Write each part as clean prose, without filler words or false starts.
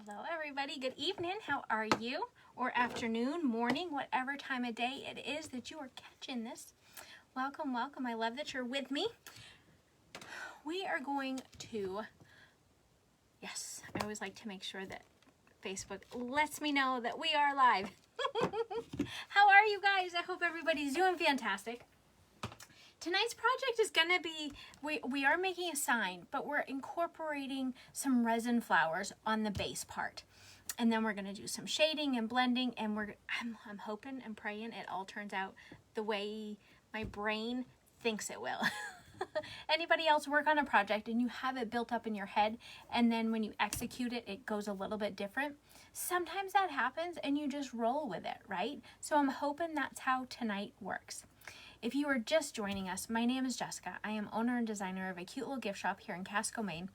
Hello everybody, good evening, how are you? Or afternoon, morning, whatever time of day it is that you are catching this. Welcome, welcome, I love that you're with me. We are going to, yes, I always like to make sure that Facebook lets me know that we are live. How are you guys? I hope everybody's doing fantastic. Tonight's project is going to be, we are making a sign, but we're incorporating some resin flowers on the base part. And then we're going to do some shading and blending, and I'm hoping and praying it all turns out the way my brain thinks it will. Anybody else work on a project and you have it built up in your head, and then when you execute it, it goes a little bit different? Sometimes that happens and you just roll with it, right? So I'm hoping that's how tonight works. If you are just joining us, my name is Jessica. I am owner and designer of a cute little gift shop here in Casco, Maine.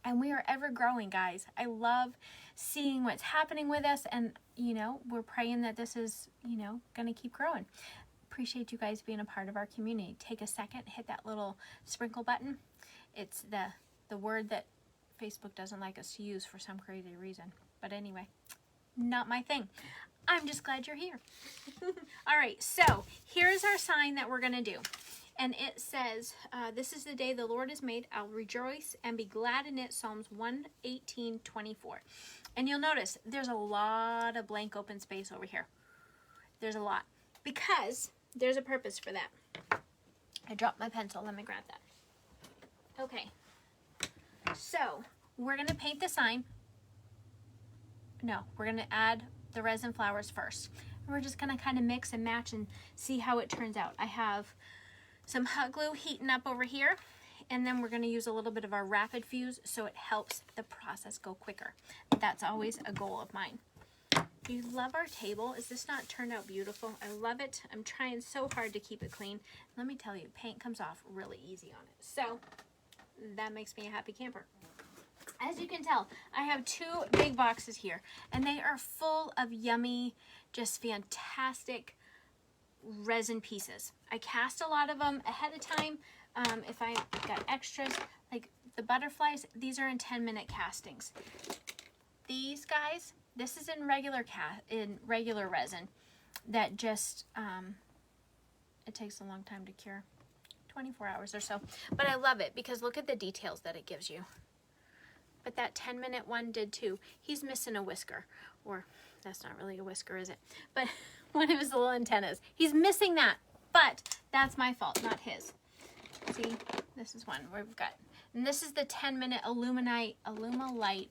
And we are ever growing, guys. I love seeing what's happening with us, and, you know, we're praying that this is, you know, going to keep growing. Appreciate you guys being a part of our community. Take a second, hit that little sprinkle button. It's the word that Facebook doesn't like us to use for some crazy reason. But anyway, not my thing. I'm just glad you're here. All right, so here's our sign that we're going to do. And it says, this is the day the Lord has made. I'll rejoice and be glad in it. Psalms 118:24. And you'll notice there's a lot of blank open space over here. There's a lot. Because there's a purpose for that. I dropped my pencil. Let me grab that. Okay. So we're going to paint the sign. No, we're going to add the resin flowers first. And we're just going to kind of mix and match and see how it turns out. I have some hot glue heating up over here, and then we're going to use a little bit of our rapid fuse so it helps the process go quicker. That's always a goal of mine. You love our table. Is this not turned out beautiful? I love it. I'm trying so hard to keep it clean. Let me tell you, paint comes off really easy on it. So that makes me a happy camper. As you can tell, I have two big boxes here, and they are full of yummy, just fantastic resin pieces. I cast a lot of them ahead of time. If I got extras, like the butterflies, these are in 10-minute castings. These guys, this is in regular resin that just, it takes a long time to cure, 24 hours or so. But I love it because look at the details that it gives you. But that 10-minute one did too. He's missing a whisker, or that's not really a whisker, is it? But one of his little antennas. He's missing that, but that's my fault, not his. See, this is one where we've got, and this is the 10-minute Alumilite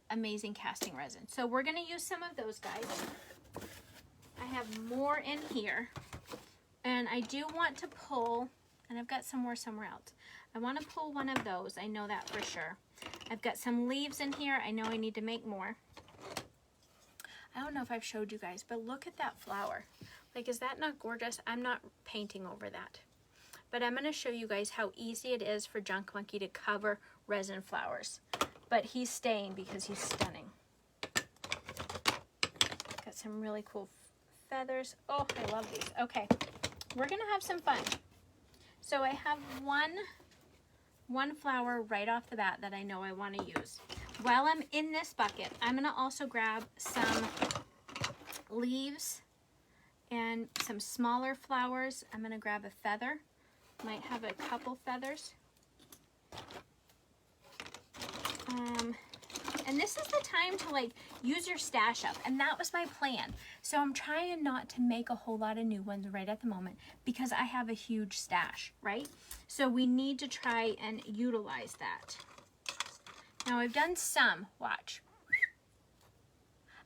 amazing casting resin. So we're going to use some of those guys. I have more in here, and I do want to pull, and I've got some more somewhere else. I want to pull one of those. I know that for sure. I've got some leaves in here. I know I need to make more. I don't know if I've showed you guys, but look at that flower. Like, is that not gorgeous? I'm not painting over that. But I'm going to show you guys how easy it is for Junk Monkey to cover resin flowers. But he's staying because he's stunning. Got some really cool feathers. Oh, I love these. Okay, we're going to have some fun. So I have one flower right off the bat that I know I want to use. While I'm in this bucket, I'm going to also grab some leaves and some smaller flowers. I'm going to grab a feather. Might have a couple feathers. And this is the time to like use your stash up, and that was my plan. So I'm trying not to make a whole lot of new ones right at the moment because I have a huge stash, right? So we need to try and utilize that. Now I've done some, watch.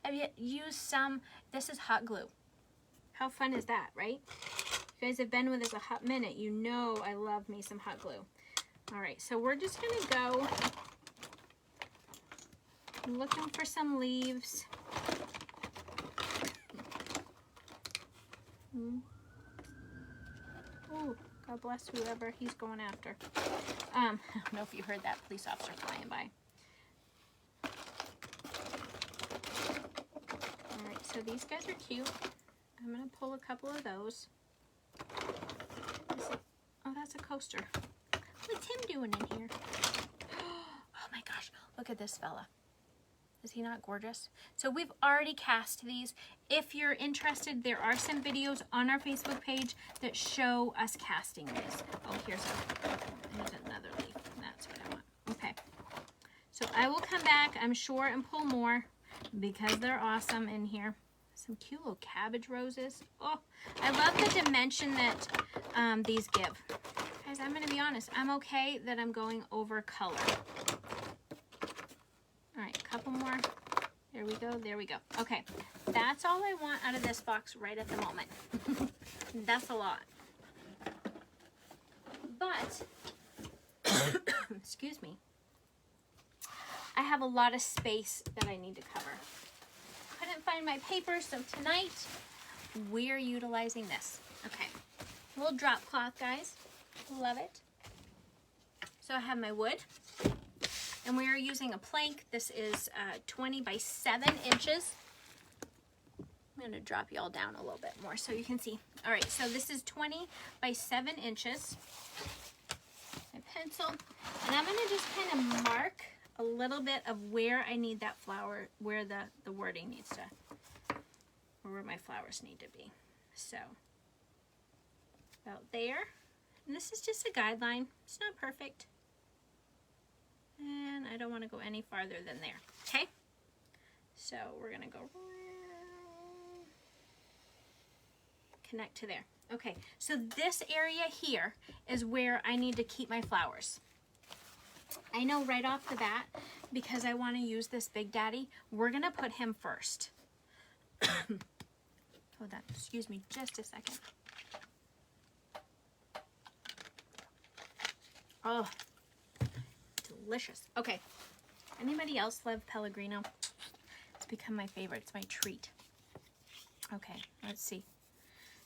I've used some, this is hot glue. How fun is that, right? If you guys have been with us a hot minute, you know I love me some hot glue. All right, so we're just gonna go looking for some leaves. Oh, God bless whoever he's going after. I don't know if you heard that police officer flying by. All right, so these guys are cute. I'm gonna pull a couple of those. Oh, that's a coaster. What's him doing in here? Oh my gosh, look at this fella. Is he not gorgeous? So we've already cast these. If you're interested, there are some videos on our Facebook page that show us casting these. Oh, here's another leaf. That's what I want. Okay. So I will come back, I'm sure, and pull more because they're awesome in here. Some cute little cabbage roses. Oh, I love the dimension that these give. Guys, I'm going to be honest. I'm okay that I'm going over color. All right, a couple more. There we go, there we go. Okay, that's all I want out of this box right at the moment. That's a lot. But, excuse me, I have a lot of space that I need to cover. Couldn't find my paper, so tonight we're utilizing this. Okay, little drop cloth, guys. Love it. So I have my wood. And we are using a plank. This is 20 by 7 inches. I'm going to drop y'all down a little bit more so you can see. All right, so this is 20 by 7 inches. My pencil. And I'm going to just kind of mark a little bit of where I need that flower, where the wording needs to, or where my flowers need to be. So, about there. And this is just a guideline. It's not perfect. And I don't want to go any farther than there. Okay? So we're going to go connect to there. Okay, so this area here is where I need to keep my flowers. I know right off the bat, because I want to use this Big Daddy, we're going to put him first. Hold on, excuse me just a second. Oh, delicious. Okay, anybody else love Pellegrino? It's become my favorite. It's my treat. Okay, let's see.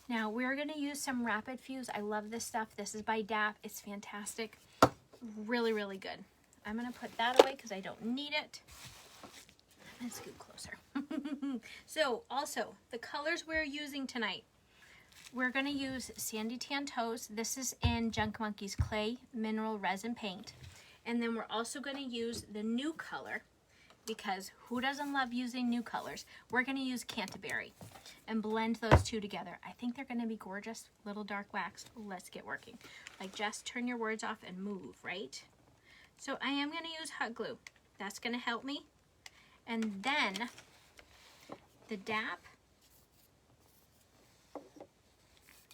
Now we're going to use some Rapid Fuse. I love this stuff. This is by DAP. It's fantastic. Really, really good. I'm going to put that away because I don't need it. I'm going to scoot closer. So also, the colors we're using tonight. We're going to use Sandy Tan Toes. This is in Junk Monkey's Clay Mineral Resin Paint. And then we're also going to use the new color, because who doesn't love using new colors? We're going to use Canterbury and blend those two together. I think they're going to be gorgeous. Little dark wax. Let's get working. Like, just turn your words off and move, right? So I am going to use hot glue. That's going to help me. And then the DAP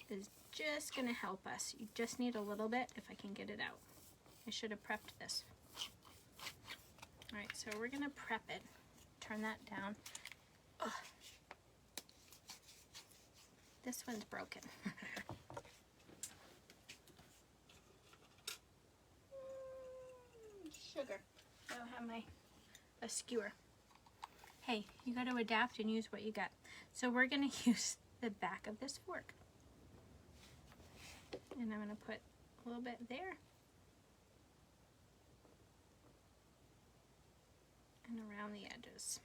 is just going to help us. You just need a little bit, if I can get it out. I should have prepped this. All right, so we're gonna prep it. Turn that down. Ugh. This one's broken. Sugar. I don't have a skewer. Hey, you got to adapt and use what you got. So we're gonna use the back of this fork. And I'm gonna put a little bit there. And around the edges.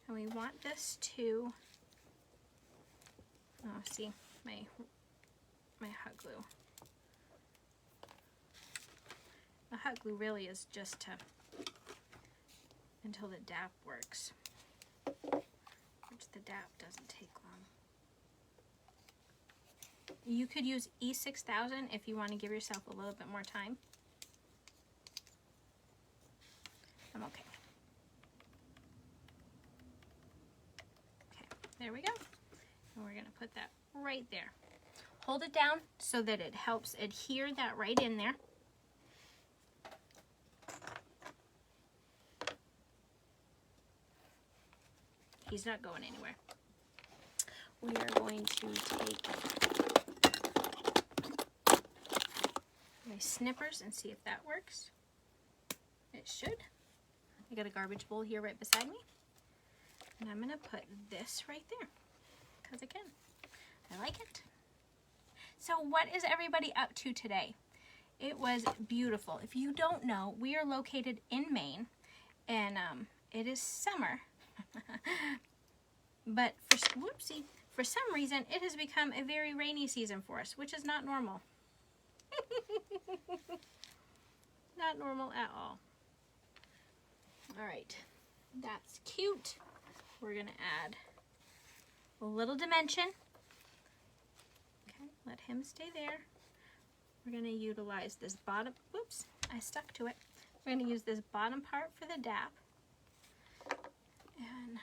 And we want this to, oh, see, my hot glue. The hot glue really is just to, until the DAP works, which the DAP doesn't take long. You could use E6000 if you want to give yourself a little bit more time. I'm okay. Okay, there we go. And we're going to put that right there. Hold it down so that it helps adhere that right in there. He's not going anywhere. We are going to take my snippers and see if that works. It should. I got a garbage bowl here right beside me. And I'm going to put this right there, because again, I like it. So what is everybody up to today? It was beautiful. If you don't know, we are located in Maine, and it is summer. But for some reason, it has become a very rainy season for us, which is not normal. Not normal at all. right, that's cute. We're gonna add a little dimension. Okay, let him stay there. We're gonna utilize this bottom, whoops, I stuck to it. We're gonna use this bottom part for the dap. And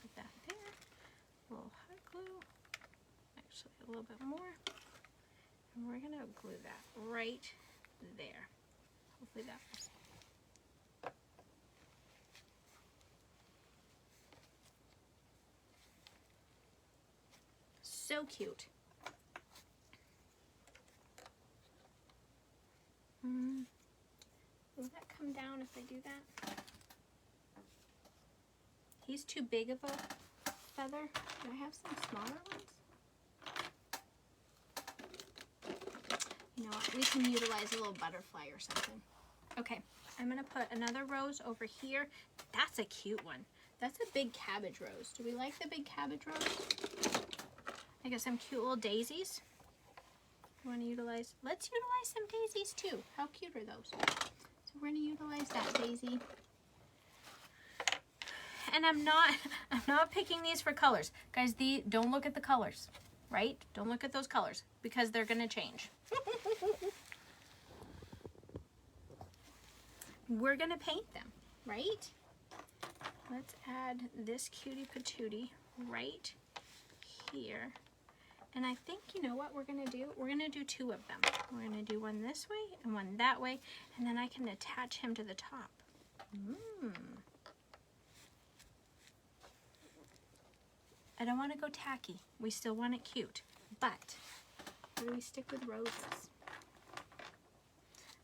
put that there. A little hot glue, actually a little bit more. And we're gonna glue that right there. Hopefully that was. So cute. Will that come down if I do that? He's too big of a feather. Do I have some smaller ones? You know what? We can utilize a little butterfly or something. Okay, I'm gonna put another rose over here. That's a cute one. That's a big cabbage rose. Do we like the big cabbage rose? I got some cute little daisies. You want to utilize? Let's utilize some daisies too. How cute are those? So we're going to utilize that daisy. And I'm not picking these for colors, guys. Don't look at the colors, right? Don't look at those colors because they're going to change. We're going to paint them, right? Let's add this cutie patootie right here. And I think, you know what we're going to do? We're going to do two of them. We're going to do one this way and one that way, and then I can attach him to the top. I don't want to go tacky. We still want it cute. But, where do we stick with roses?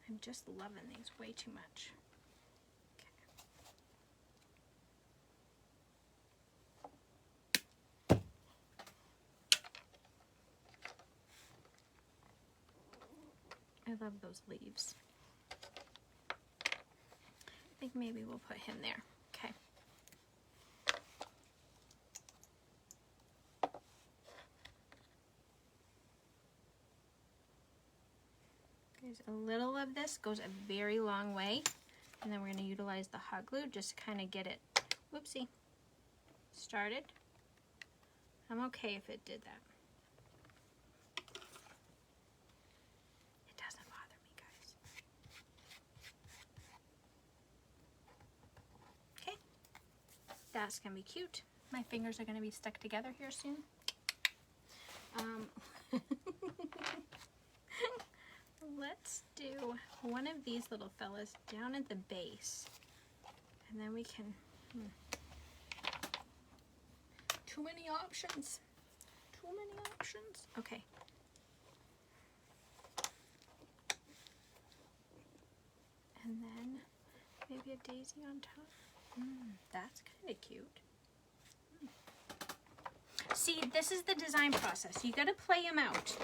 I'm just loving these way too much. I love those leaves. I think maybe we'll put him there. Okay. There's a little of this, goes a very long way. And then we're going to utilize the hot glue just to kind of get it, whoopsie, started. I'm okay if it did that. That's gonna be cute. My fingers are gonna be stuck together here soon. Let's do one of these little fellas down at the base, and then we can. Too many options. Too many options. Okay. And then maybe a daisy on top. That's kind of cute. See, this is the design process. You gotta play them out.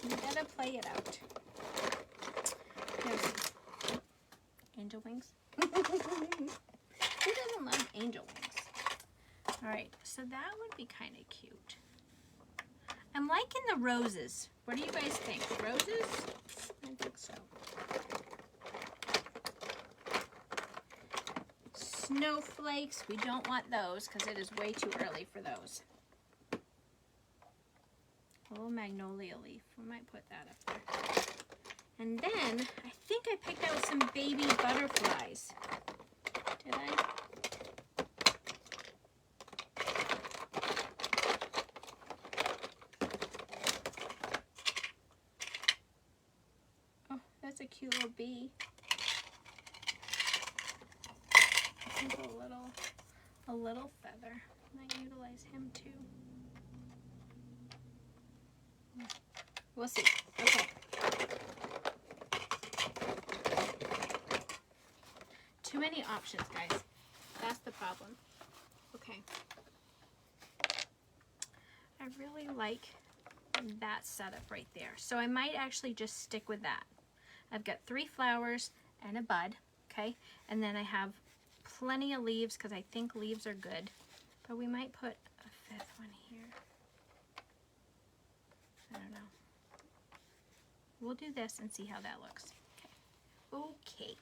You gotta play it out. There's angel wings. Who doesn't love angel wings? Alright, so that would be kind of cute. I'm liking the roses. What do you guys think? Roses? I think so. Snowflakes, we don't want those because it is way too early for those. A little magnolia leaf, we might put that up there. And then, I think I picked out some baby butterflies. Did I? Oh, that's a cute little bee. A little feather. Might utilize him too. We'll see. Okay. Too many options, guys. That's the problem. Okay. I really like that setup right there. So I might actually just stick with that. I've got 3 flowers and a bud, okay? And then I have plenty of leaves because I think leaves are good. But we might put a 5th one here. we'll do this and see how that looks. Okay.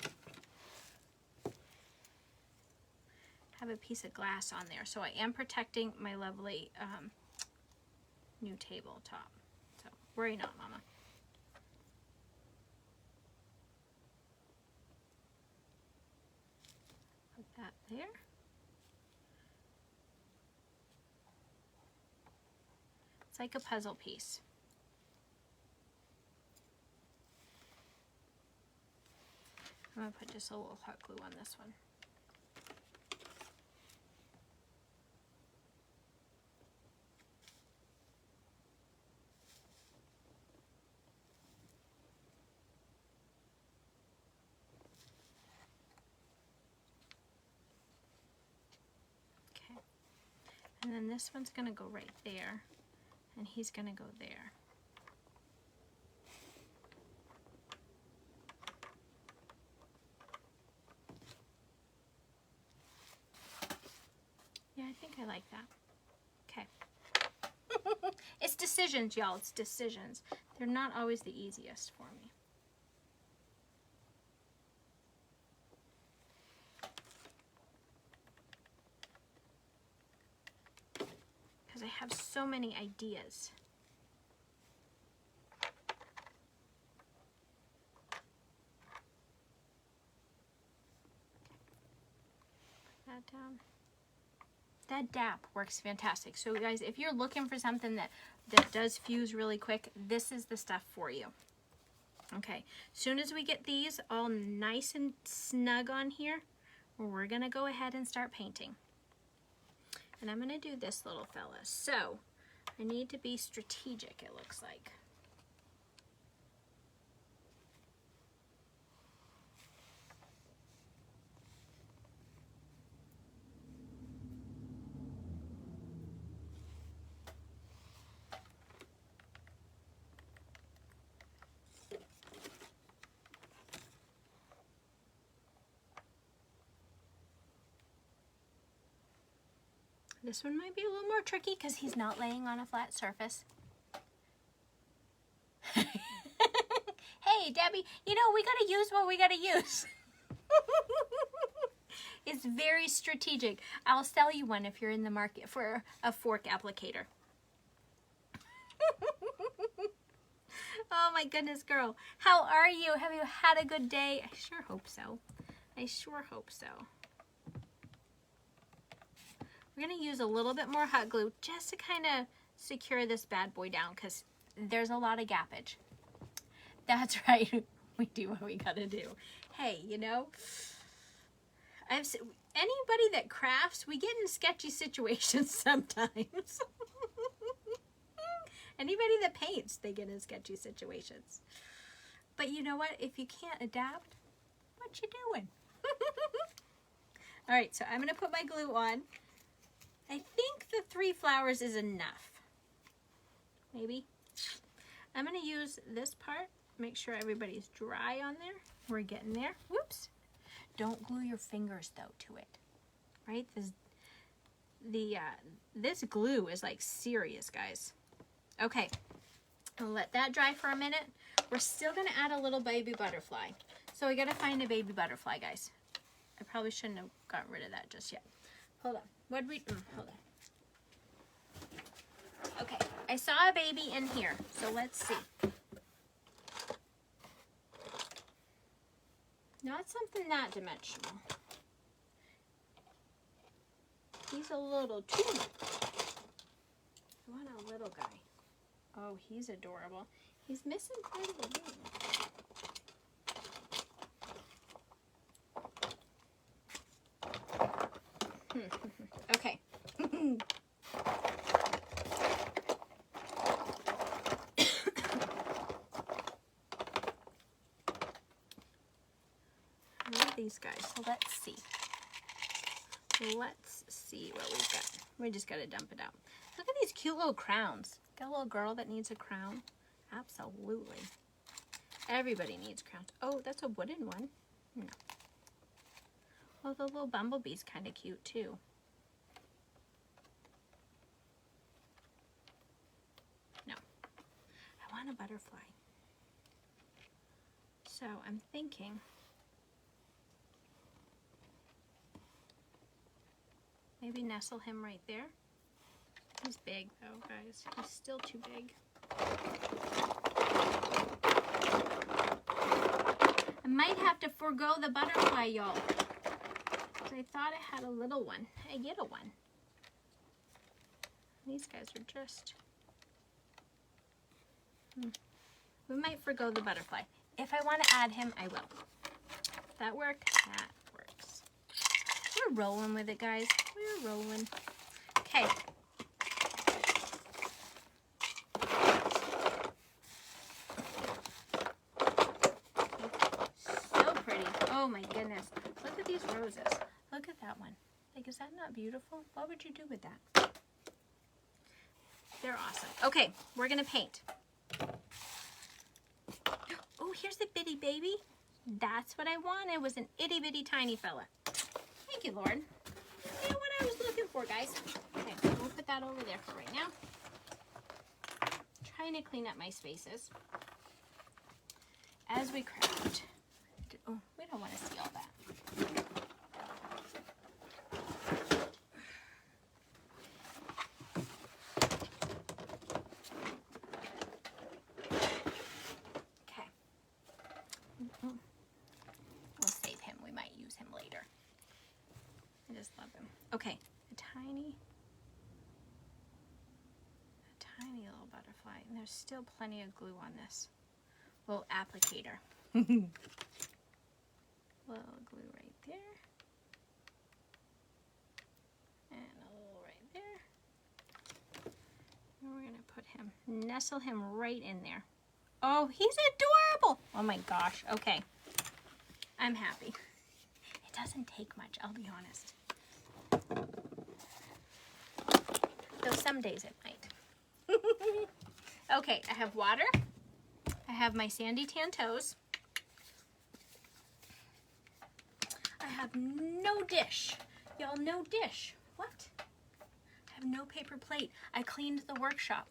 Have a piece of glass on there, so I am protecting my lovely new tabletop. So worry not, Mama. Put that there. It's like a puzzle piece. I'm going to put just a little hot glue on this one. Okay. And then this one's going to go right there, and he's going to go there. Yeah, I think I like that. Okay. It's decisions, y'all. It's decisions. They're not always the easiest for me. Because I have so many ideas. Put that down. That DAP works fantastic. So guys, if you're looking for something that does fuse really quick, this is the stuff for you. Okay, soon as we get these all nice and snug on here, we're gonna go ahead and start painting. And I'm gonna do this little fella. So I need to be strategic, it looks like. This one might be a little more tricky because he's not laying on a flat surface. Hey, Debbie, you know, we gotta use what we gotta use. It's very strategic. I'll sell you one if you're in the market for a fork applicator. Oh my goodness, girl. How are you? Have you had a good day? I sure hope so. I sure hope so. We're going to use a little bit more hot glue just to kind of secure this bad boy down because there's a lot of gappage. That's right. We do what we got to do. Hey, you know, anybody that crafts, we get in sketchy situations sometimes. Anybody that paints, they get in sketchy situations. But you know what? If you can't adapt, what you doing? All right, so I'm going to put my glue on. I think the 3 flowers is enough. Maybe. I'm going to use this part. Make sure everybody's dry on there. We're getting there. Whoops. Don't glue your fingers, though, to it. Right? This glue is, like, serious, guys. Okay. I'll let that dry for a minute. We're still going to add a little baby butterfly. So I got to find a baby butterfly, guys. I probably shouldn't have gotten rid of that just yet. Hold on. What did we, hold on. Okay, I saw a baby in here, so let's see. Not something that dimensional. He's a little too much. I want a little guy. Oh, he's adorable. He's missing part of the wing. Okay. These guys. So let's see. Let's see what we've got. We just got to dump it out. Look at these cute little crowns. Got a little girl that needs a crown. Absolutely. Everybody needs crowns. Oh, that's a wooden one. No. Well, the little bumblebee's kind of cute too. No. I want a butterfly. So I'm thinking maybe nestle him right there. He's big though, guys. He's still too big. I might have to forego the butterfly, y'all. I thought I had a little one. I get a one. These guys are just... We might forego the butterfly. If I want to add him, I will. That work? That works. We're rolling with it, guys. We're rolling. Okay. So pretty. Oh my goodness. Look at these roses. Look at that one. Like, is that not beautiful? What would you do with that? They're awesome. Okay, we're gonna paint. Oh, here's the bitty baby. That's what I wanted, was an itty bitty tiny fella. Thank you, Lord. You know what I was looking for, guys. Okay, we'll put that over there for right now. Trying to clean up my spaces as we craft. Oh, we don't want to see all that. Okay, a tiny little butterfly, and there's still plenty of glue on this little applicator. Little glue right there, and a little right there. And we're gonna put him, nestle him right in there. Oh, he's adorable! Oh my gosh, okay. I'm happy. It doesn't take much, I'll be honest. Though some days it might. Okay, I have water. I have my sandy tan toes. I have no dish. Y'all, no dish. What? I have no paper plate. I cleaned the workshop.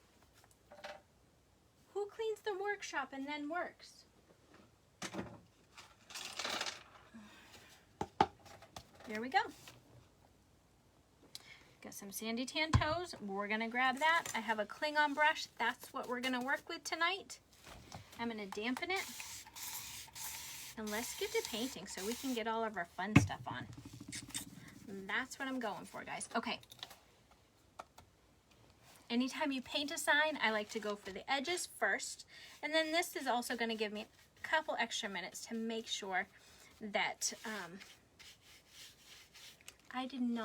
Who cleans the workshop and then works? There we go. Got some sandy tan toes. We're gonna grab that. I have a Klingon brush. That's what we're gonna work with tonight. I'm gonna dampen it. And let's get to painting so we can get all of our fun stuff on. That's what I'm going for, guys. Okay. Anytime you paint a sign, I like to go for the edges first. And then this is also gonna give me a couple extra minutes to make sure that I didn't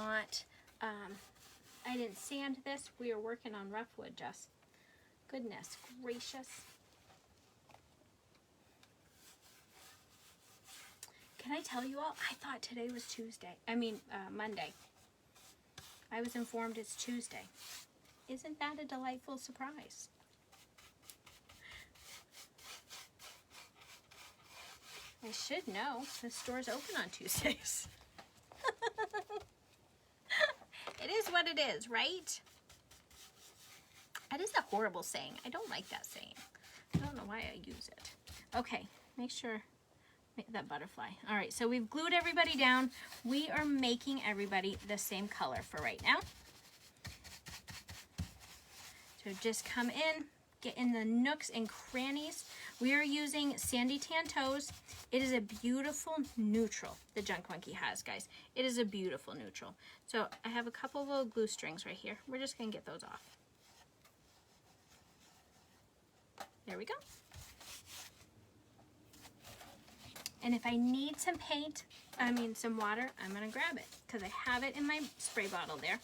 sand this. We are working on rough wood, Jess. Goodness gracious. Can I tell you all? I thought today was Monday. I was informed it's Tuesday. Isn't that a delightful surprise? I should know. The store's open on Tuesdays. It is what it is, right? That is a horrible saying. I don't like that saying. I don't know why I use it. Okay, make sure that butterfly. All right, so we've glued everybody down. We are making everybody the same color for right now. So just come in, get in the nooks and crannies. We are using Sandy Tan Toes. It is a beautiful neutral the Junk Monkey has, guys. It is a beautiful neutral. So I have a couple of little glue strings right here. We're just gonna get those off. There we go. And if I need some some water, I'm gonna grab it because I have it in my spray bottle there.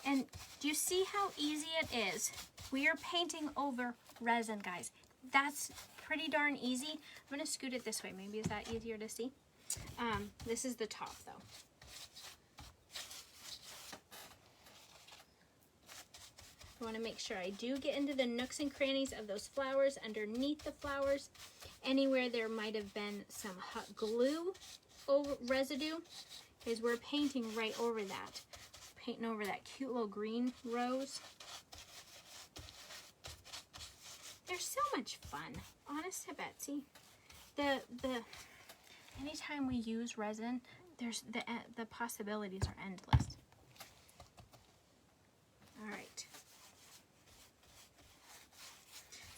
And do you see how easy it is? We are painting over resin, guys. That's pretty darn easy. I'm gonna scoot it this way. Maybe is that easier to see? This is the top though. I wanna make sure I do get into the nooks and crannies of those flowers, underneath the flowers, anywhere there might have been some hot glue residue, because we're painting right over that. Painting over that cute little green rose. They're so much fun. Honest to Betsy. The anytime we use resin, there's the possibilities are endless. All right.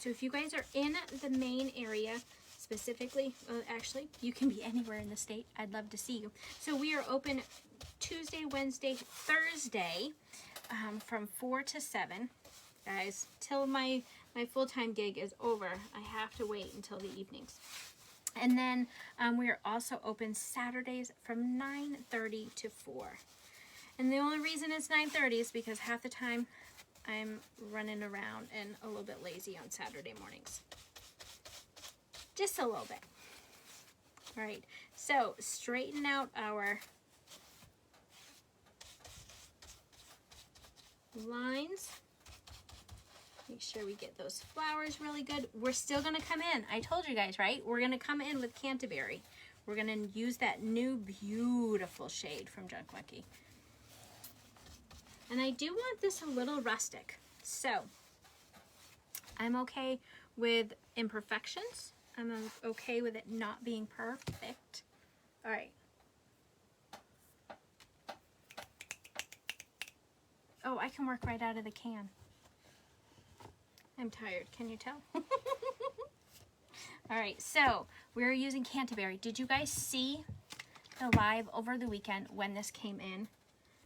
So if you guys are in the Maine area, specifically, actually, you can be anywhere in the state. I'd love to see you. So we are open Tuesday, Wednesday, Thursday, from 4 to 7. Guys, till my full-time gig is over, I have to wait until the evenings. And then we are also open Saturdays from 9:30 to 4. And the only reason it's 9:30 is because half the time I'm running around and a little bit lazy on Saturday mornings. Just a little bit. All right, so straighten out our lines. Make sure we get those flowers really good. We're still gonna come in. I told you guys, right? We're gonna come in with Canterbury. We're gonna use that new beautiful shade from Junk Monkey. And I do want this a little rustic. So I'm okay with imperfections. I'm okay with it not being perfect. All right. Oh, I can work right out of the can. I'm tired, can you tell? All right, so we're using Canterbury. Did you guys see the live over the weekend when this came in?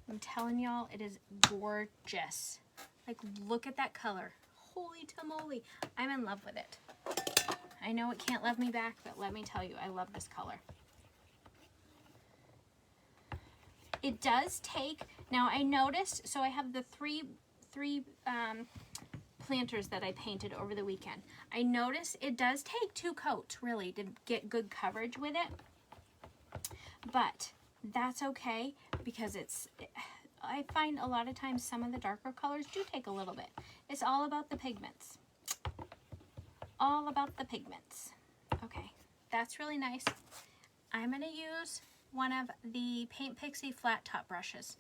I'm telling y'all, it is gorgeous. Like, look at that color. Holy tamale, I'm in love with it. I know it can't love me back, but let me tell you, I love this color. It does take, now I noticed, so I have the three planters that I painted over the weekend. I noticed it does take 2 coats really to get good coverage with it, but that's okay because I find a lot of times some of the darker colors do take a little bit. It's all about the pigments. All about the pigments. Okay, that's really nice. I'm gonna use one of the Paint Pixie flat top brushes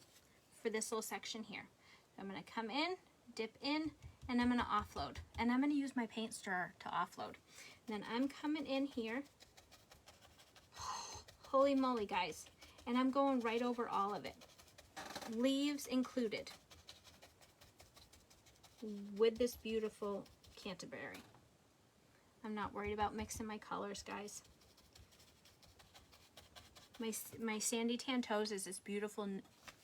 for this little section here. I'm gonna come in, dip in, and I'm gonna offload. And I'm gonna use my paint stirrer to offload. And then I'm coming in here, holy moly guys, and I'm going right over all of it. Leaves included, with this beautiful Canterbury. I'm not worried about mixing my colors, guys. My Sandy Tan Toes is this beautiful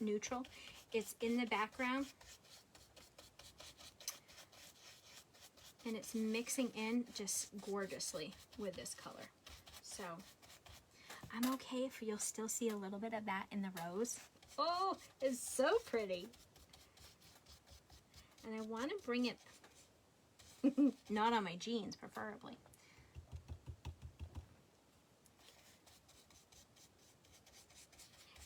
neutral. It's in the background. And it's mixing in just gorgeously with this color. So I'm okay if you'll still see a little bit of that in the rose. Oh, it's so pretty. And I want to bring it, not on my jeans preferably.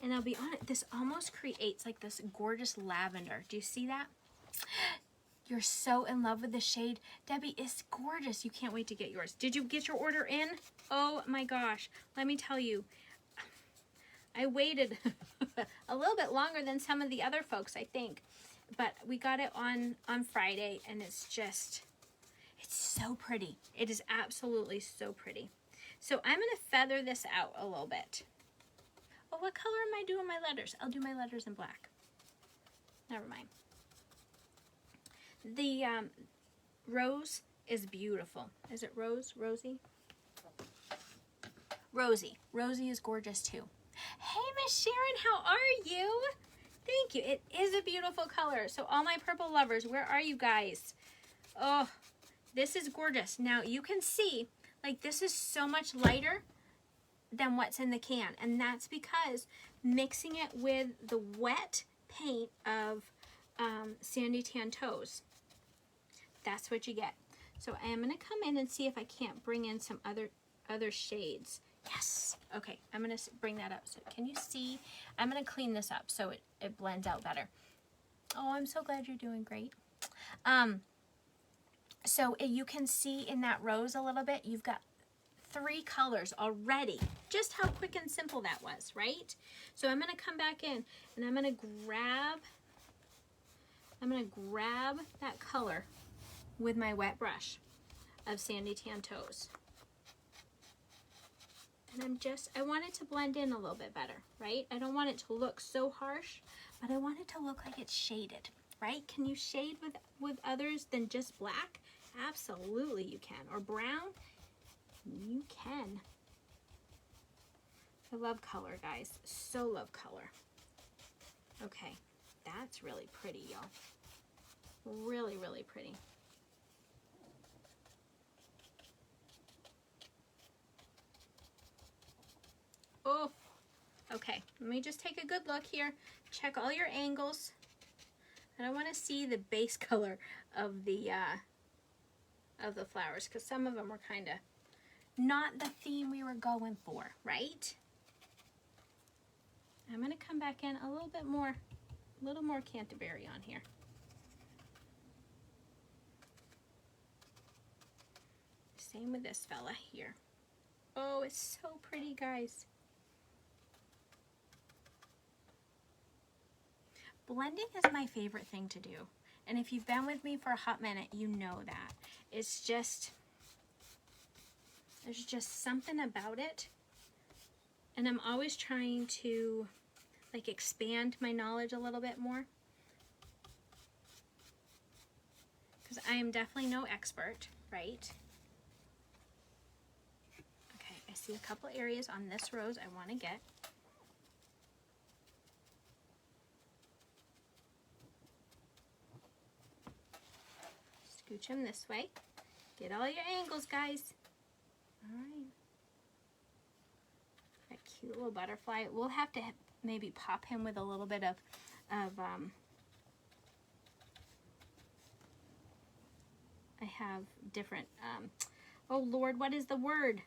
And I'll be honest, this almost creates like this gorgeous lavender. Do you see that? You're so in love with the shade. Debbie, it's gorgeous. You can't wait to get yours. Did you get your order in? Oh my gosh. Let me tell you, I waited a little bit longer than some of the other folks, I think. But we got it on Friday, and it's so pretty. It is absolutely so pretty. So I'm going to feather this out a little bit. Oh, what color am I doing my letters? I'll do my letters in black. Never mind. The rose is beautiful. Is it rose? Rosie? Rosie. Rosie is gorgeous too. Hey, Miss Sharon, how are you? Thank you. It is a beautiful color. So all my purple lovers, where are you guys? Oh, this is gorgeous. Now you can see, like, this is so much lighter than what's in the can. And that's because mixing it with the wet paint of Sandy Tan Toes, that's what you get. So I am going to come in and see if I can't bring in some other shades. Yes. Okay, I'm going to bring that up. So can you see? I'm going to clean this up so it blends out better. Oh, I'm so glad you're doing great. So you can see in that rose a little bit, you've got 3 colors already. Just how quick and simple that was, right? So I'm going to come back in and I'm going to grab that color with my wet brush. of sandy tan toes. And I want it to blend in a little bit better, right? I don't want it to look so harsh, but I want it to look like it's shaded, right? Can you shade with others than just black? Absolutely you can. Or brown? You can. I love color, guys. So love color. Okay, that's really pretty, y'all. Really, really pretty. Oh, okay. Let me just take a good look here. Check all your angles. And I want to see the base color of the flowers, because some of them were kind of not the theme we were going for, right? I'm going to come back in a little bit more, a little more Canterbury on here. Same with this fella here. Oh, it's so pretty, guys. Blending is my favorite thing to do. And if you've been with me for a hot minute, you know that. It's just, there's just something about it. And I'm always trying to like expand my knowledge a little bit more. Because I am definitely no expert, right? Okay, I see a couple areas on this rose I want to get. Scooch him this way. Get all your angles, guys. All right. That cute little butterfly. We'll have to maybe pop him with a little bit of I have different, oh Lord, what is the word?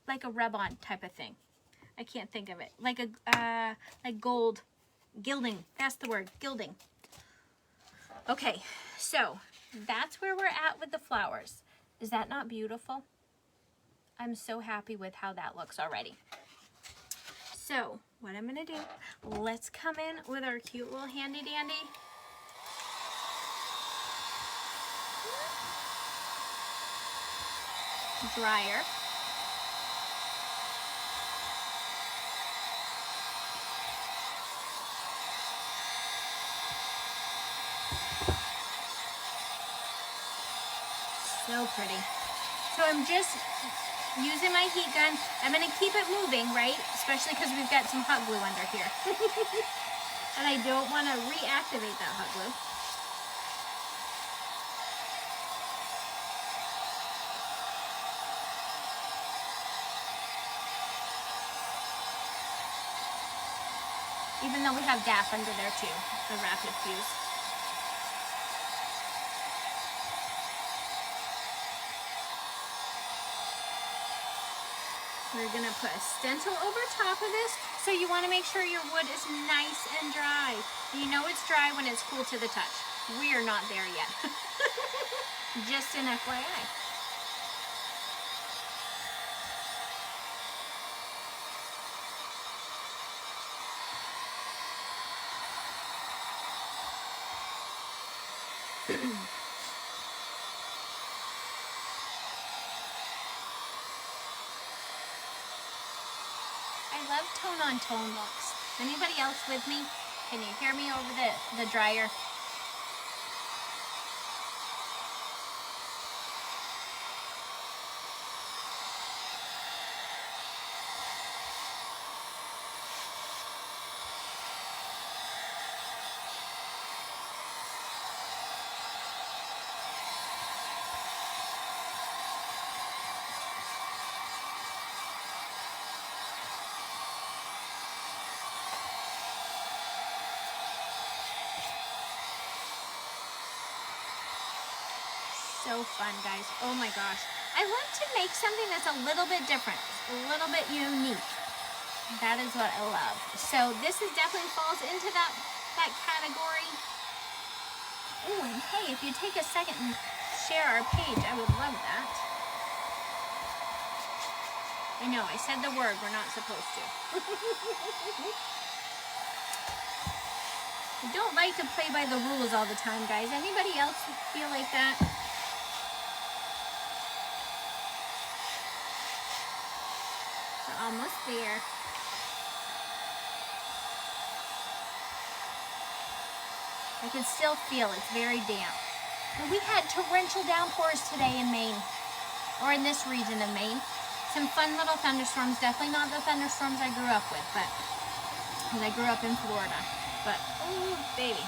Like a rub-on type of thing. I can't think of it. Like a, like gold, gilding, that's the word, gilding. Okay, so that's where we're at with the flowers. Is that not beautiful? I'm so happy with how that looks already. So what I'm gonna do, let's come in with our cute little handy dandy dryer. So pretty. So I'm just using my heat gun. I'm going to keep it moving, right? Especially because we've got some hot glue under here. And I don't want to reactivate that hot glue. Even though we have DAF under there too, the rapid fuse. We're going to put a stencil over top of this, so you want to make sure your wood is nice and dry. You know it's dry when it's cool to the touch. We are not there yet. Just an FYI. I love tone-on-tone looks. Anybody else with me? Can you hear me over the dryer? So fun, guys. Oh my gosh. I like to make something that's a little bit different, a little bit unique. That is what I love. So this is definitely falls into that category. Oh, and hey, if you take a second and share our page, I would love that. I know, I said the word we're not supposed to. I don't like to play by the rules all the time, guys. Anybody else feel like that? We're almost there. I can still feel it's very damp. But we had torrential downpours today in Maine, or in this region of Maine. Some fun little thunderstorms, definitely not the thunderstorms I grew up with, but because I grew up in Florida. But, oh, baby.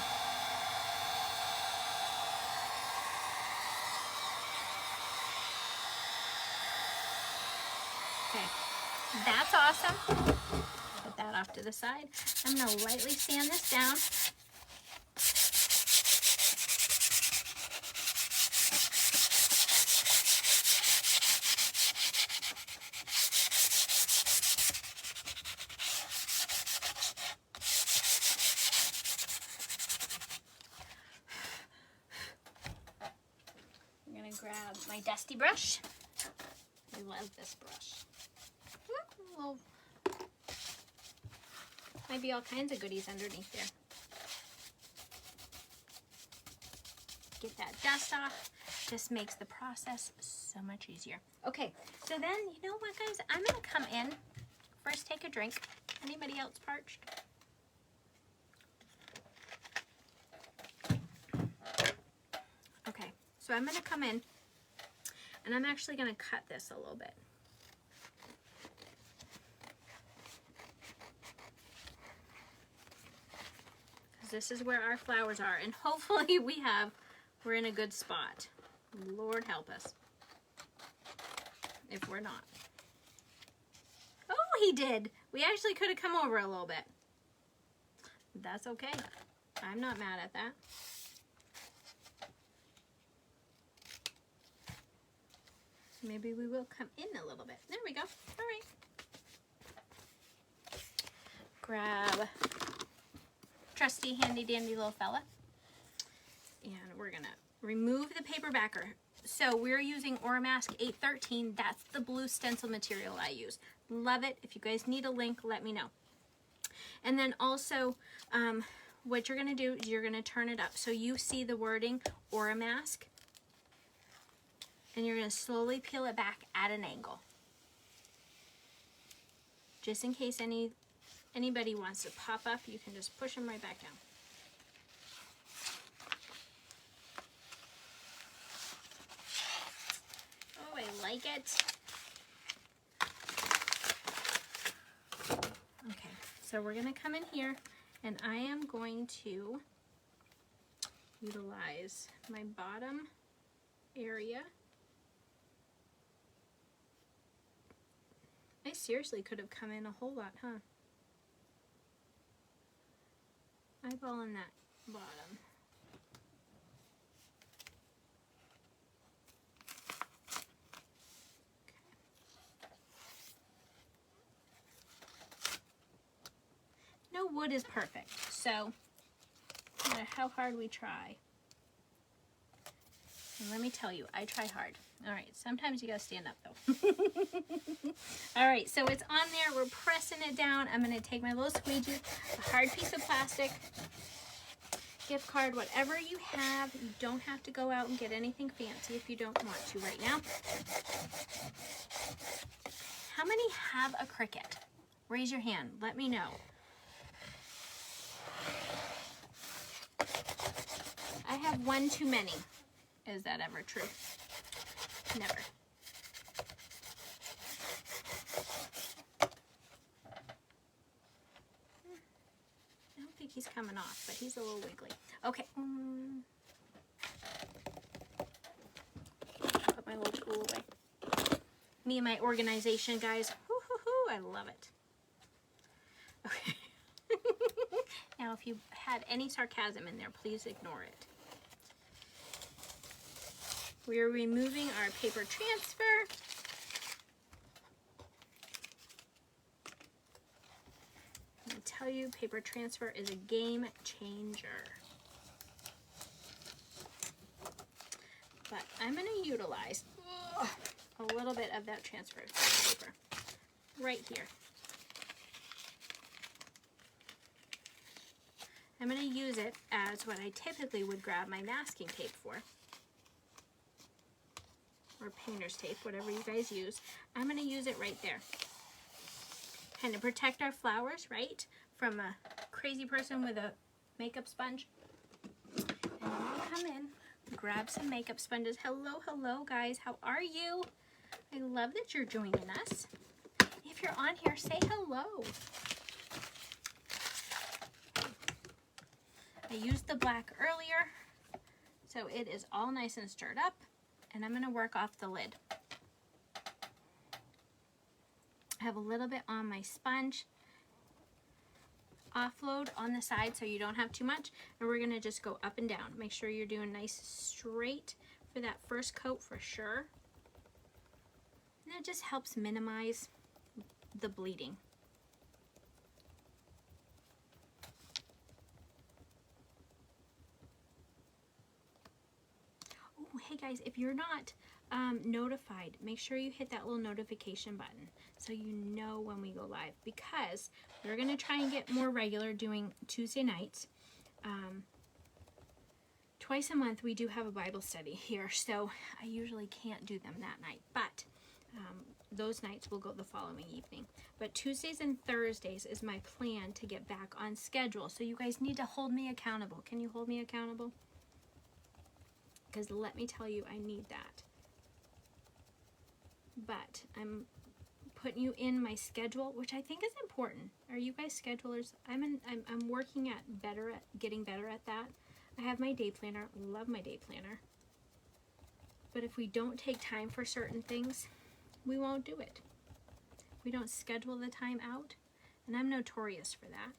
Okay, that's awesome. Put that off to the side. I'm going to lightly sand this down. I'm going to grab my dusty brush. I love this brush. Well, might be all kinds of goodies underneath there. Get that dust off. This makes the process so much easier. Okay, so then, you know what, guys? I'm going to come in. First, take a drink. Anybody else parched? Okay, so I'm going to come in, and I'm actually going to cut this a little bit. This is where our flowers are, and hopefully we're in a good spot. Lord help us if we're not. Oh, he did. We actually could have come over a little bit. That's okay. I'm not mad at that. Maybe we will come in a little bit. There we go. All right. Grab trusty handy dandy little fella, and we're gonna remove the paper backer. So we're using Oramask 813. That's the blue stencil material I use. Love it. If you guys need a link, let me know. And then also what you're gonna do is you're gonna turn it up so you see the wording Oramask, and you're gonna slowly peel it back at an angle, just in case anybody wants to pop up. You can just push them right back down. Oh, I like it. Okay, so we're going to come in here, and I am going to utilize my bottom area. I seriously could have come in a whole lot, huh? Eyeballing that bottom. Okay. No wood is perfect, so no matter how hard we try. And let me tell you, I try hard. All right, sometimes you gotta stand up though. All right, so it's on there. We're pressing it down. I'm gonna take my little squeegee, a hard piece of plastic, gift card, whatever you have. You don't have to go out and get anything fancy if you don't want to right now. How many have a Cricut? Raise your hand. Let me know. I have one too many. Is that ever true? Never. I don't think he's coming off, but he's a little wiggly. Okay. Put my little tool away. Me and my organization, guys. Woo-hoo-hoo, I love it. Okay. Now, if you had any sarcasm in there, please ignore it. We're removing our paper transfer. I tell you, paper transfer is a game changer. But I'm going to utilize a little bit of that transfer paper right here. I'm going to use it as what I typically would grab my masking tape for, or painter's tape, whatever you guys use. I'm going to use it right there. Kind of protect our flowers, right, from a crazy person with a makeup sponge. And I'm going to come in, grab some makeup sponges. Hello, hello, guys. How are you? I love that you're joining us. If you're on here, say hello. I used the black earlier, so it is all nice and stirred up, and I'm going to work off the lid. I have a little bit on my sponge. Offload on the side so you don't have too much, and we're going to just go up and down. Make sure you're doing nice straight for that first coat for sure. And it just helps minimize the bleeding. Oh, hey guys, if you're not notified, make sure you hit that little notification button so you know when we go live, because we're going to try and get more regular doing Tuesday nights. Twice a month we do have a Bible study here, so I usually can't do them that night, but those nights will go the following evening. But Tuesdays and Thursdays is my plan to get back on schedule, so you guys need to hold me accountable. Can you hold me accountable? Because let me tell you, I need that. But I'm putting you in my schedule, which I think is important. Are you guys schedulers? I'm working at getting better at that. I have my day planner, love my day planner. But if we don't take time for certain things, we won't do it. We don't schedule the time out, and I'm notorious for that.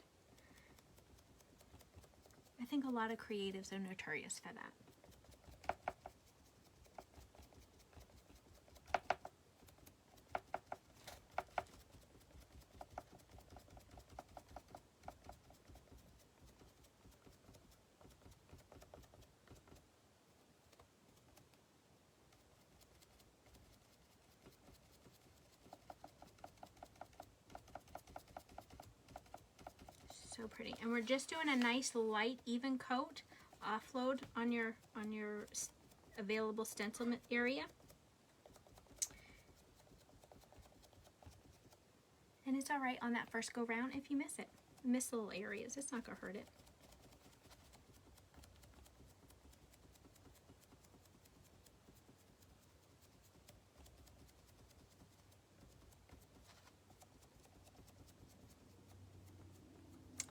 I think a lot of creatives are notorious for that. So pretty. And we're just doing a nice light even coat, offload on your available stencil area. And it's all right on that first go round if you miss it. Miss little areas, it's not gonna hurt it.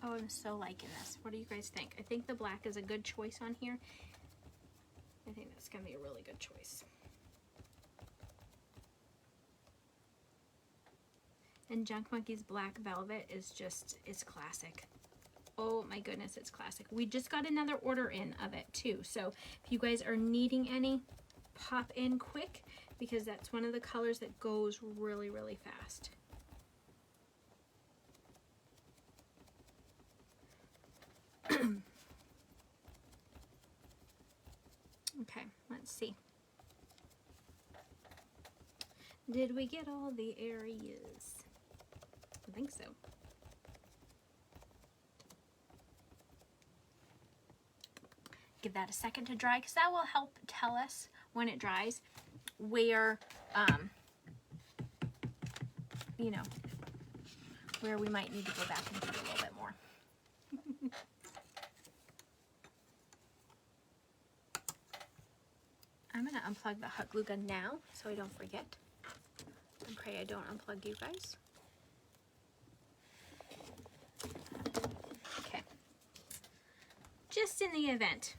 Oh, I'm so liking this. What do you guys think? I think the black is a good choice on here. I think that's going to be a really good choice. And Junk Monkey's Black Velvet is just, it's classic. Oh my goodness, it's classic. We just got another order in of it too. So if you guys are needing any, pop in quick, because that's one of the colors that goes really, really fast. Okay, let's see. Did we get all the areas? I think so. Give that a second to dry, because that will help tell us when it dries where, you know, where we might need to go back and do a little bit more. I'm going to unplug the hot glue gun now so I don't forget. And pray I don't unplug you guys. Okay. Just in the event.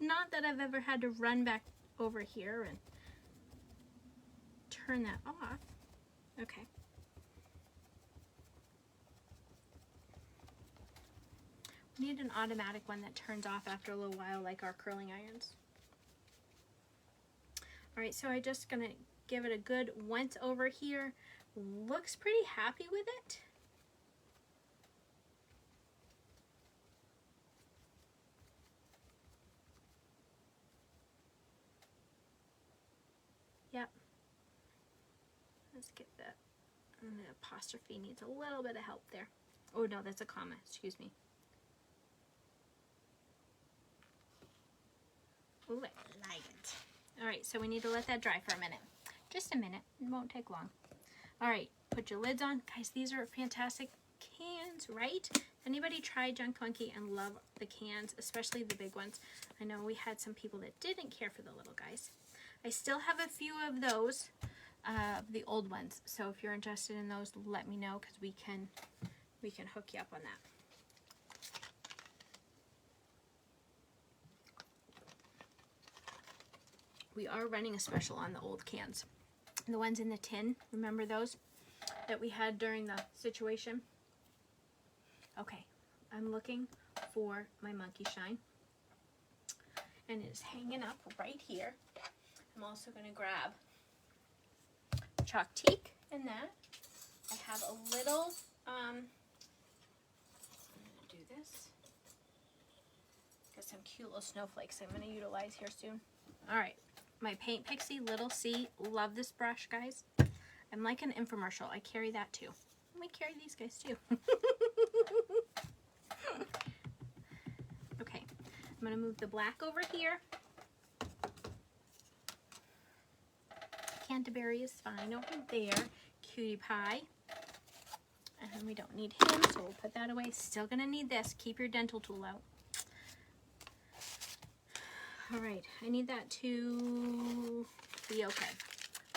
Not that I've ever had to run back over here and turn that off. Okay. We need an automatic one that turns off after a little while, like our curling irons. Alright, so I'm just going to give it a good once over here. Looks pretty happy with it. Yep. Let's get that. The apostrophe needs a little bit of help there. Oh no, that's a comma, excuse me. Ooh, I like it. All right, so we need to let that dry for a minute. Just a minute, it won't take long. All right, put your lids on. Guys, these are fantastic cans, right? Anybody try Junk Monkey and love the cans, especially the big ones? I know we had some people that didn't care for the little guys. I still have a few of those, the old ones. So if you're interested in those, let me know, because we can hook you up on that. We are running a special on the old cans. The ones in the tin, remember those that we had during the situation? Okay, I'm looking for my Monkey Shine, and it's hanging up right here. I'm also going to grab Chalk-Teak in that. I have a little, I'm going to do this. Got some cute little snowflakes I'm going to utilize here soon. All right, my Paint Pixie Little C. Love this brush, guys. I'm like an infomercial. I carry that too. Let me carry these guys too. Okay, I'm going to move the black over here. Canterbury is fine over there. Cutie Pie. And we don't need him, so we'll put that away. Still going to need this. Keep your dental tool out. All right, I need that to be okay.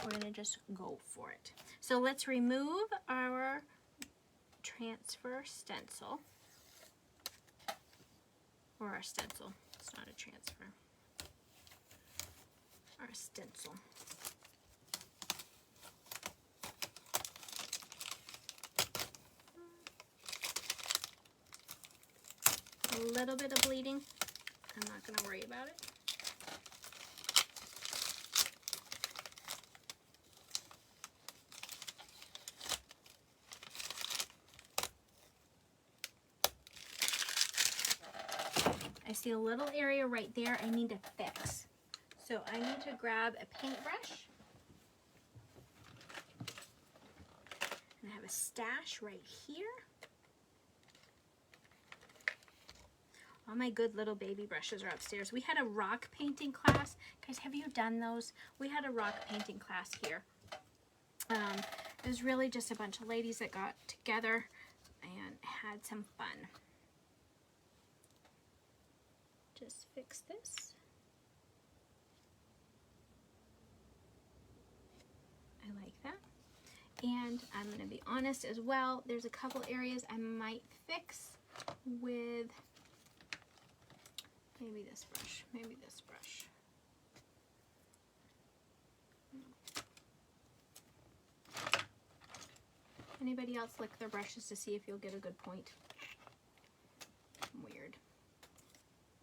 We're going to just go for it. So let's remove our transfer stencil. Or our stencil. It's not a transfer. Our stencil. A little bit of bleeding. I'm not going to worry about it. I see a little area right there I need to fix. So I need to grab a paintbrush. And I have a stash right here. All my good little baby brushes are upstairs. We had a rock painting class. Guys, have you done those? We had a rock painting class here. It was really just a bunch of ladies that got together and had some fun. Just fix this. I like that. And I'm going to be honest as well, there's a couple areas I might fix with maybe this brush, maybe this brush. Anybody else lick their brushes to see if you'll get a good point? Weird.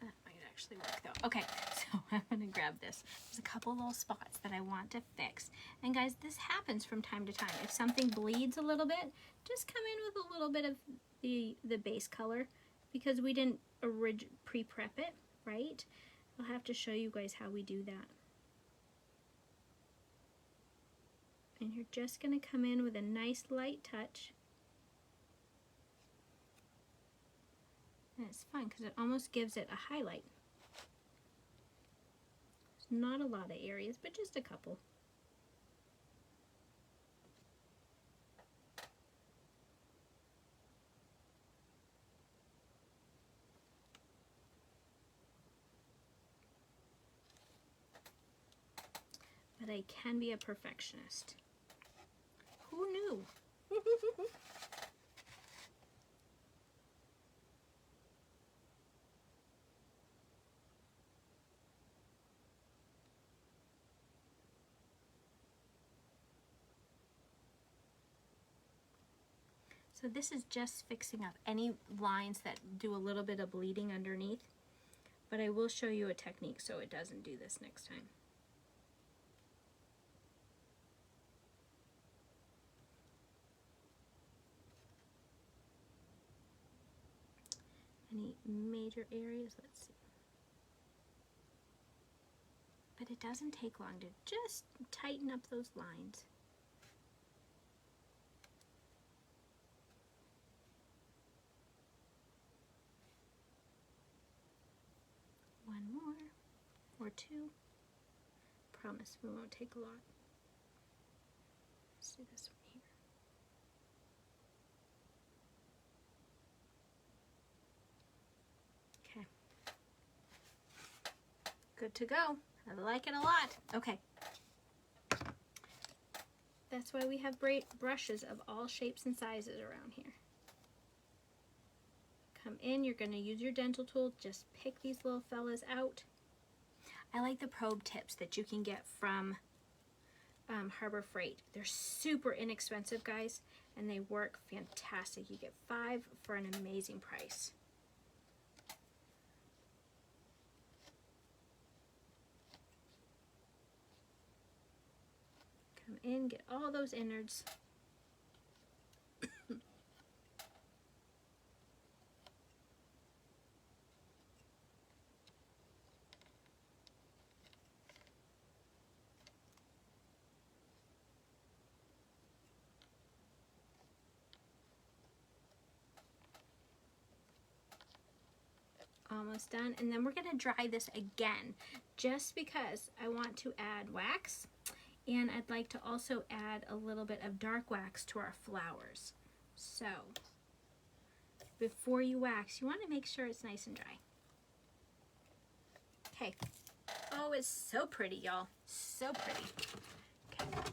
That might actually work though. Okay, so I'm going to grab this. There's a couple little spots that I want to fix. And guys, this happens from time to time. If something bleeds a little bit, just come in with a little bit of the base color, because we didn't pre-prep it, right? I'll have to show you guys how we do that. And you're just going to come in with a nice light touch. And it's fun because it almost gives it a highlight. There's not a lot of areas, but just a couple. But I can be a perfectionist. Who knew? So this is just fixing up any lines that do a little bit of bleeding underneath, but I will show you a technique so it doesn't do this next time. Any major areas? Let's see. But it doesn't take long to just tighten up those lines. too. Promise we won't take a lot. Let's do this one here. Okay. Good to go. I like it a lot. Okay. That's why we have brushes of all shapes and sizes around here. Come in, you're going to use your dental tool, just pick these little fellas out. I like the probe tips that you can get from Harbor Freight. They're super inexpensive, guys, and they work fantastic. You get 5 for an amazing price. Come in, get all those innards. Almost done, and then we're going to dry this again just because I want to add wax, and I'd like to also add a little bit of dark wax to our flowers. So before you wax, you want to make sure it's nice and dry. Okay. Oh, it's so pretty, y'all. So pretty. Okay.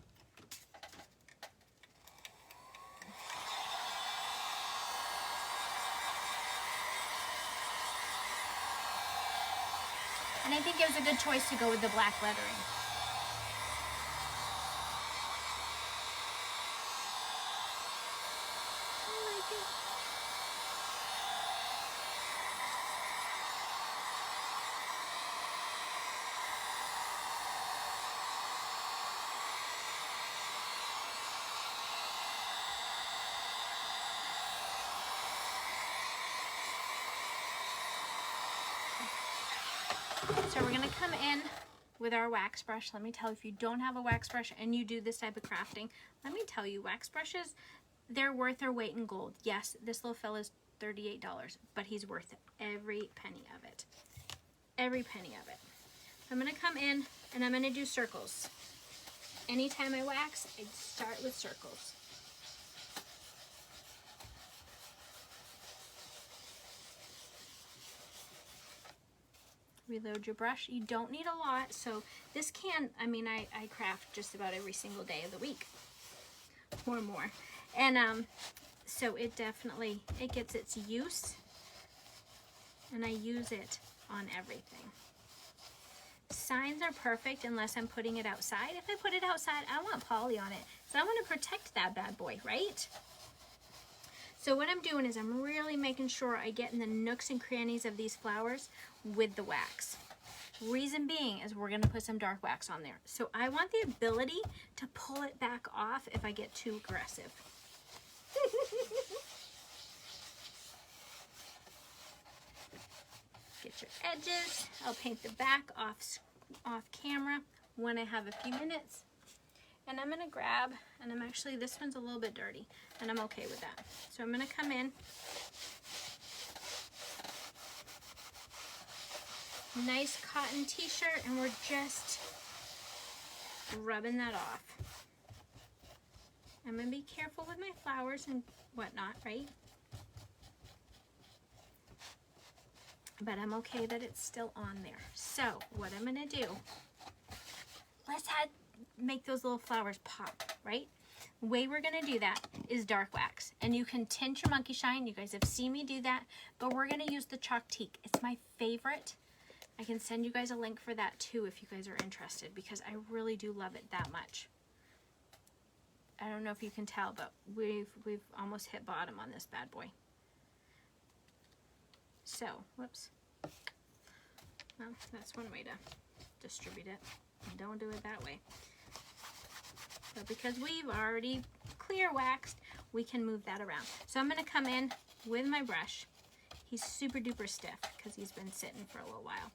And I think it was a good choice to go with the black lettering. I like it. So we're going to come in with our wax brush. Let me tell you, if you don't have a wax brush and you do this type of crafting, let me tell you, wax brushes, they're worth their weight in gold. Yes, this little fella is $38, but he's worth it. Every penny of it. Every penny of it. I'm going to come in and I'm going to do circles. Anytime I wax, I start with circles. Reload your brush. You don't need a lot, so this can, I mean, I craft just about every single day of the week or more, and so it definitely, it gets its use, and I use it on everything. Signs are perfect unless I'm putting it outside. If I put it outside, I want poly on it, so I want to protect that bad boy, right? So what I'm doing is I'm really making sure I get in the nooks and crannies of these flowers with the wax. Reason being is we're going to put some dark wax on there. So I want the ability to pull it back off if I get too aggressive. Get your edges. I'll paint the back off camera when I have a few minutes. And I'm going to grab, and I'm actually, this one's a little bit dirty, and I'm okay with that. So I'm going to come in. Nice cotton t-shirt, and we're just rubbing that off. I'm going to be careful with my flowers and whatnot, right? But I'm okay that it's still on there. So what I'm going to do, let's make those little flowers pop, right? The way we're going to do that is dark wax. And you can tint your monkey shine. You guys have seen me do that. But we're going to use the chalk teak. It's my favorite. I can send you guys a link for that too if you guys are interested, because I really do love it that much. I don't know if you can tell, but we've almost hit bottom on this bad boy. So, whoops. Well, that's one way to distribute it. Don't do it that way. But because we've already clear waxed, we can move that around. So I'm going to come in with my brush. He's super duper stiff because he's been sitting for a little while.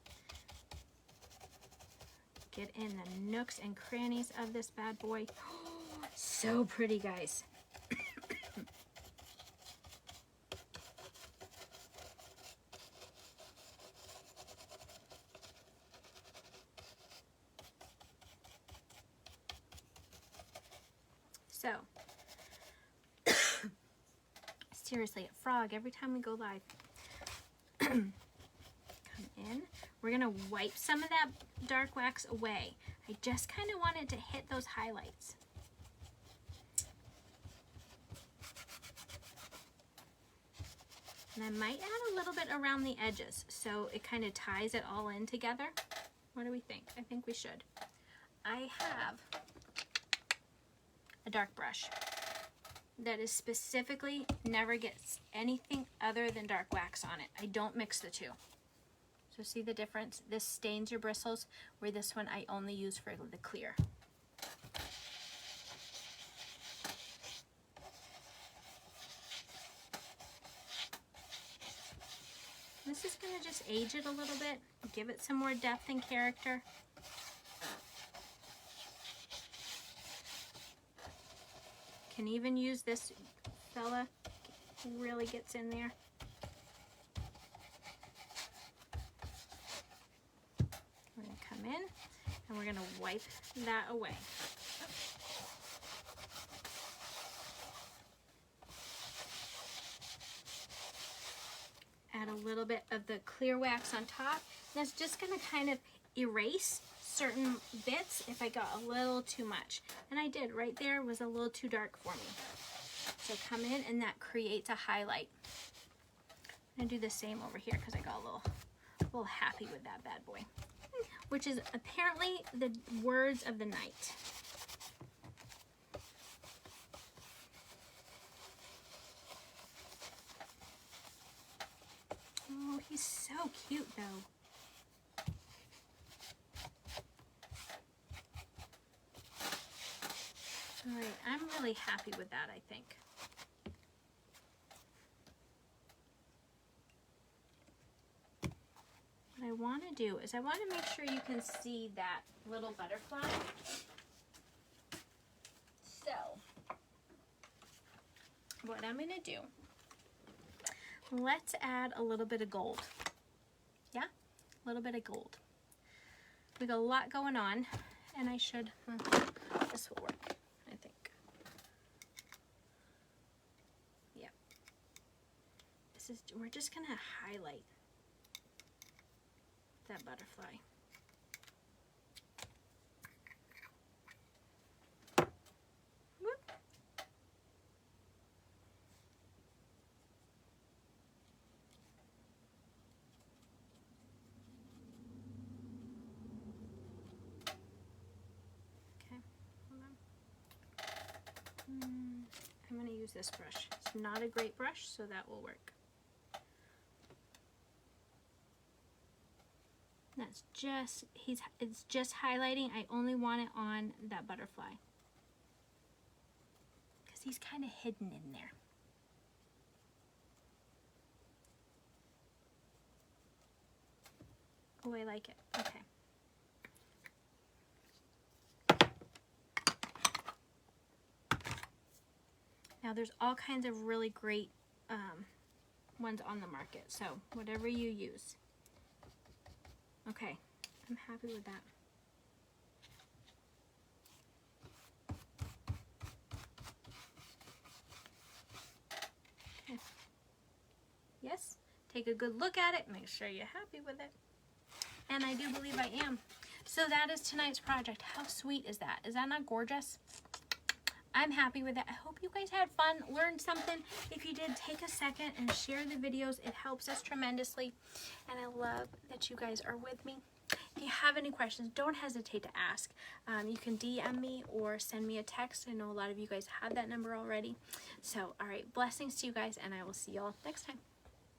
Get in the nooks and crannies of this bad boy. Oh, so pretty, guys. Seriously, a frog every time we go live. Come in. We're gonna wipe some of that dark wax away. I just kind of wanted to hit those highlights. And I might add a little bit around the edges so it kind of ties it all in together. What do we think? I think we should. I have a dark brush that is specifically never gets anything other than dark wax on it. I don't mix the two. So see the difference? This stains your bristles, where this one I only use for the clear. This is going to just age it a little bit, give it some more depth and character. Can even use this fella, really gets in there. We're going to come in and we're going to wipe that away. Add a little bit of the clear wax on top. That's just going to kind of erase certain bits if I got a little too much. And I did. Right there was a little too dark for me. So come in and that creates a highlight. I'm going to do the same over here because I got a little happy with that bad boy. Which is apparently the words of the night. Oh, he's so cute though. All right, I'm really happy with that, I think. What I want to do is I want to make sure you can see that little butterfly. So, what I'm going to do, let's add a little bit of gold. Yeah, a little bit of gold. We got a lot going on, and I should, this will work, I think. Yeah. We're just gonna highlight that butterfly. Whoop. Okay, hold on. I'm gonna use this brush. It's not a great brush, so that will work. That's just, it's just highlighting. I only want it on that butterfly because he's kind of hidden in there. Oh, I like it. Okay. Now there's all kinds of really great ones on the market, so whatever you use. Okay, I'm happy with that. Okay. Yes, take a good look at it, make sure you're happy with it. And I do believe I am. So that is tonight's project. How sweet is that? Is that not gorgeous? I'm happy with it. I hope you guys had fun, learned something. If you did, take a second and share the videos. It helps us tremendously. And I love that you guys are with me. If you have any questions, don't hesitate to ask. You can DM me or send me a text. I know a lot of you guys have that number already. So, all right, blessings to you guys, and I will see y'all next time.